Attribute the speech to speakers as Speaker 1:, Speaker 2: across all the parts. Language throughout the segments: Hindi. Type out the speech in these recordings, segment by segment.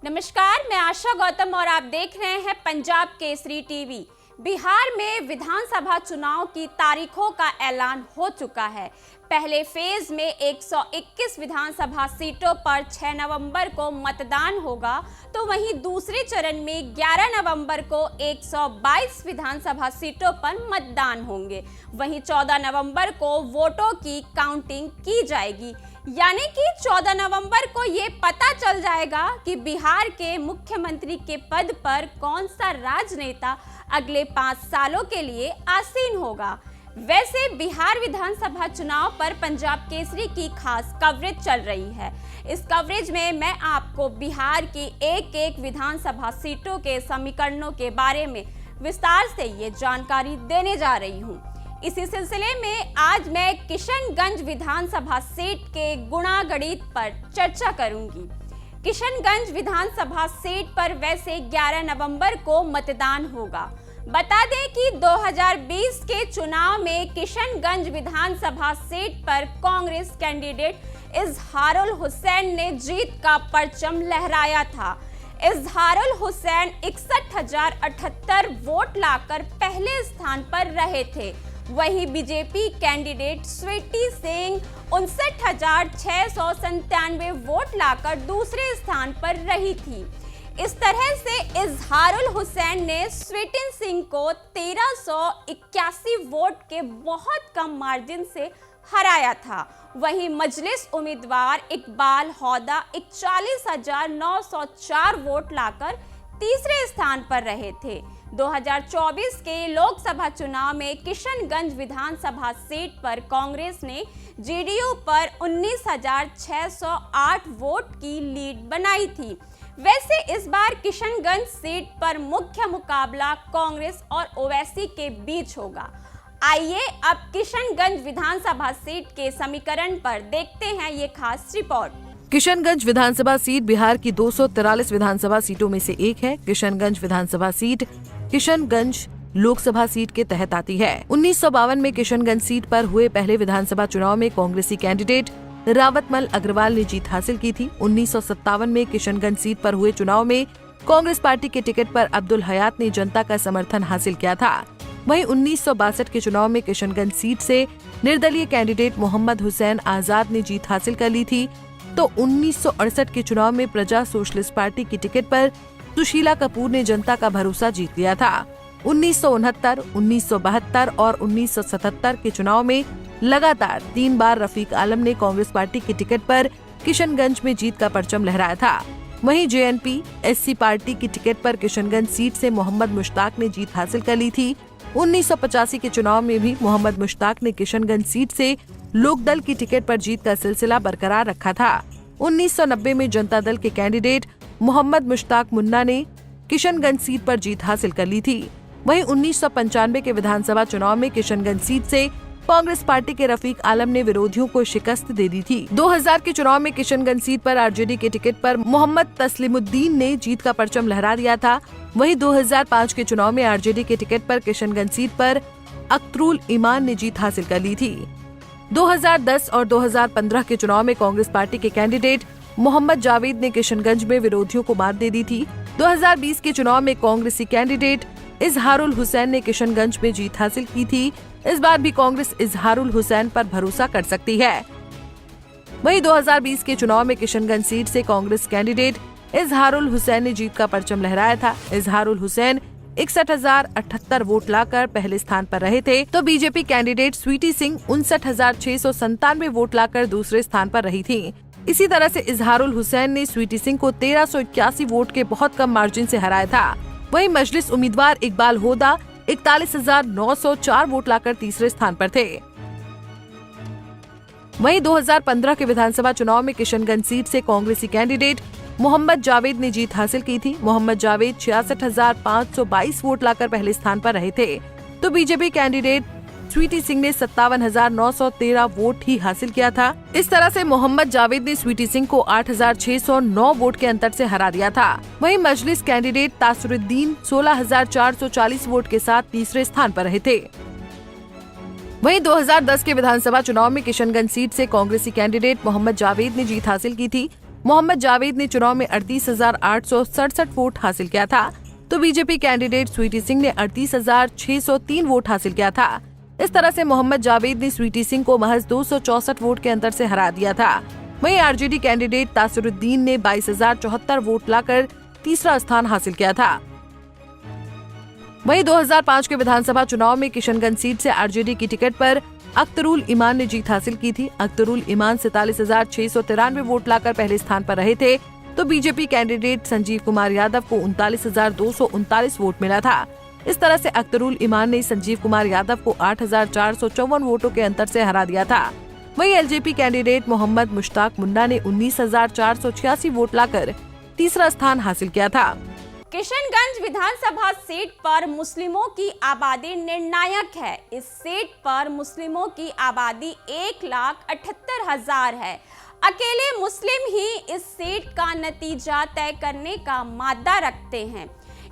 Speaker 1: नमस्कार, मैं आशा गौतम और आप देख रहे हैं पंजाब केसरी टीवी। बिहार में विधानसभा चुनाव की तारीखों का ऐलान हो चुका है। पहले फेज में 121 विधानसभा सीटों पर 6 नवंबर को मतदान होगा, तो वहीं दूसरे चरण में 11 नवंबर को 122 विधानसभा सीटों पर मतदान होंगे। वहीं 14 नवंबर को वोटों की काउंटिंग की जाएगी, यानी कि 14 नवंबर को ये पता चल जाएगा कि बिहार के मुख्यमंत्री के पद पर कौन सा राजनेता अगले 5 सालों के लिए आसीन होगा। वैसे बिहार विधानसभा चुनाव पर पंजाब केसरी की खास कवरेज चल रही है। इस कवरेज में मैं आपको बिहार की एक एक विधानसभा सीटों के समीकरणों के बारे में विस्तार से ये जानकारी देने जा रही हूँ। इसी सिलसिले में आज मैं किशनगंज विधानसभा सीट के गुणागणित पर चर्चा करूंगी। किशनगंज विधानसभा सीट पर वैसे 11 नवंबर को मतदान होगा। बता दें कि 2020 के चुनाव में किशनगंज विधानसभा सीट पर कांग्रेस कैंडिडेट इजहारुल हुसैन ने जीत का परचम लहराया था। इजहारुल हुसैन 61,078 वोट लाकर पहले स्थान पर रहे थे। वहीं BJP candidate Sweety Singh 59,697 vote लाकर दूसरे स्थान पर रही थी। इस तरह से इजहारुल हुसैन ने स्वीटी सिंह को 1381 वोट के बहुत कम मार्जिन से हराया था। वहीं मजलिस उम्मीदवार इकबाल हौदा 41,904 वोट लाकर तीसरे स्थान पर रहे थे। 2024 के लोकसभा चुनाव में किशनगंज विधानसभा सीट पर कांग्रेस ने जेडीयू पर 19,608 वोट की लीड बनाई थी। वैसे इस बार किशनगंज सीट पर मुख्य मुकाबला कांग्रेस और ओवैसी के बीच होगा। आइए अब किशनगंज विधानसभा सीट के समीकरण पर देखते हैं ये खास रिपोर्ट।
Speaker 2: किशनगंज विधानसभा सीट बिहार की 243 विधानसभा सीटों में से एक है। किशनगंज विधानसभा सीट किशनगंज लोकसभा सीट के तहत आती है। 1952 में किशनगंज सीट पर हुए पहले विधानसभा चुनाव में कांग्रेसी कैंडिडेट रावतमल अग्रवाल ने जीत हासिल की थी। 1957 में किशनगंज सीट पर हुए चुनाव में कांग्रेस पार्टी के टिकट पर अब्दुल हयात ने जनता का समर्थन हासिल किया था। वहीं 1962 के चुनाव में किशनगंज सीट से निर्दलीय कैंडिडेट मोहम्मद हुसैन आजाद ने जीत हासिल कर ली थी। तो 1968 के चुनाव में प्रजा सोशलिस्ट पार्टी की टिकट पर सुशीला कपूर ने जनता का भरोसा जीत लिया था। 1969, 1972 और 1977 के चुनाव में लगातार 3 बार रफीक आलम ने कांग्रेस पार्टी की टिकट पर किशनगंज में जीत का परचम लहराया था। वहीं जेएनपी एससी पार्टी की टिकट पर किशनगंज सीट से मोहम्मद मुश्ताक ने जीत हासिल कर ली थी। 1985 के चुनाव में भी मोहम्मद मुश्ताक ने किशनगंज सीट से लोकदल की टिकट पर जीत का सिलसिला बरकरार रखा था। 1990 में जनता दल के कैंडिडेट मोहम्मद मुश्ताक मुन्ना ने किशनगंज सीट पर जीत हासिल कर ली थी। वहीं 1995 के विधानसभा चुनाव में किशनगंज सीट से कांग्रेस पार्टी के रफीक आलम ने विरोधियों को शिकस्त दे दी थी। 2000 के चुनाव में किशनगंज सीट पर आरजेडी के टिकट पर मोहम्मद तस्लीमुद्दीन ने जीत का परचम लहरा दिया था। वहीं 2005 के चुनाव में आरजेडी के टिकट पर किशनगंज सीट पर अख्तरुल ईमान ने जीत हासिल कर ली थी। 2010 और 2015 के चुनाव में कांग्रेस पार्टी के कैंडिडेट मोहम्मद जावेद ने किशनगंज में विरोधियों को मात दे दी थी। 2020 के चुनाव में कांग्रेसी कैंडिडेट इजहारुल हुसैन ने किशनगंज में जीत हासिल की थी। इस बार भी कांग्रेस इजहारुल हुसैन पर भरोसा कर सकती है। वहीं 2020 के चुनाव में किशनगंज सीट से कांग्रेस कैंडिडेट इजहारुल हुसैन ने जीत का परचम लहराया था। इजहारुल हुसैन 61,078 वोट लाकर पहले स्थान पर रहे थे, तो BJP candidate Sweety Singh 59,697 vote लाकर दूसरे स्थान पर रही थी। इसी तरह से इजहारुल हुसैन ने स्वीटी सिंह को 1381 वोट के बहुत कम मार्जिन से हराया था। वहीं मजलिस उम्मीदवार इकबाल होदा 41,904 वोट लाकर तीसरे स्थान पर थे। वहीं 2015 के विधानसभा चुनाव में किशनगंज सीट से कांग्रेसी कैंडिडेट मोहम्मद जावेद ने जीत हासिल की थी। मोहम्मद जावेद 66,522 वोट लाकर पहले स्थान पर रहे थे, तो बीजेपी कैंडिडेट स्वीटी सिंह ने 57,913 वोट ही हासिल किया था। इस तरह से मोहम्मद जावेद ने स्वीटी सिंह को 8,609 वोट के अंतर से हरा दिया था। वहीं मजलिस कैंडिडेट तासुरुद्दीन 16,440 वोट के साथ तीसरे स्थान पर रहे थे। वहीं 2010 के विधानसभा चुनाव में किशनगंज सीट से कांग्रेसी कैंडिडेट मोहम्मद जावेद ने जीत हासिल की थी। मोहम्मद जावेद ने चुनाव में 38,867 वोट हासिल किया था, तो बीजेपी कैंडिडेट स्वीटी सिंह ने 38,603 वोट हासिल किया था। इस तरह से मोहम्मद जावेद ने स्वीटी सिंह को महज 264 वोट के अंतर से हरा दिया था। वहीं आरजेडी कैंडिडेट तासिरुद्दीन ने 22,074 वोट लाकर तीसरा स्थान हासिल किया था। वहीं 2005 के विधानसभा चुनाव में किशनगंज सीट से आरजेडी की टिकट पर अख्तरुल ईमान ने जीत हासिल की थी। अख्तरुल ईमान 47,693 वोट लाकर पहले स्थान पर रहे थे, तो बीजेपी कैंडिडेट संजीव कुमार यादव को 39,239 वोट मिला था। इस तरह से अख्तरुल ईमान ने संजीव कुमार यादव को 8,454 वोटों के अंतर से हरा दिया था। वहीं एलजेपी कैंडिडेट मोहम्मद मुश्ताक मुन्ना ने 19,486 वोट लाकर तीसरा स्थान हासिल किया था।
Speaker 1: किशनगंज विधानसभा सीट पर मुस्लिमों की आबादी निर्णायक है। इस सीट पर मुस्लिमों की आबादी 1,78,000 है। अकेले मुस्लिम ही इस सीट का नतीजा तय करने का मादा रखते हैं।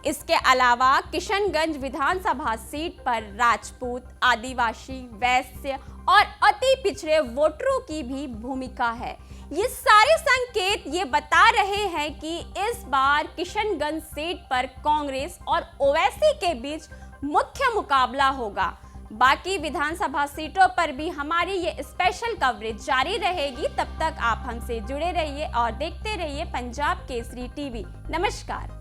Speaker 1: इसके अलावा किशनगंज विधानसभा सीट पर राजपूत, आदिवासी, वैश्य और अति पिछड़े वोटरों की भी भूमिका है। ये सारे संकेत ये बता रहे हैं कि इस बार किशनगंज सीट पर कांग्रेस और ओवैसी के बीच मुख्य मुकाबला होगा। बाकी विधानसभा सीटों पर भी हमारी ये स्पेशल कवरेज जारी रहेगी। तब तक आप हमसे जुड़े रहिए और देखते रहिए पंजाब केसरी टीवी। नमस्कार।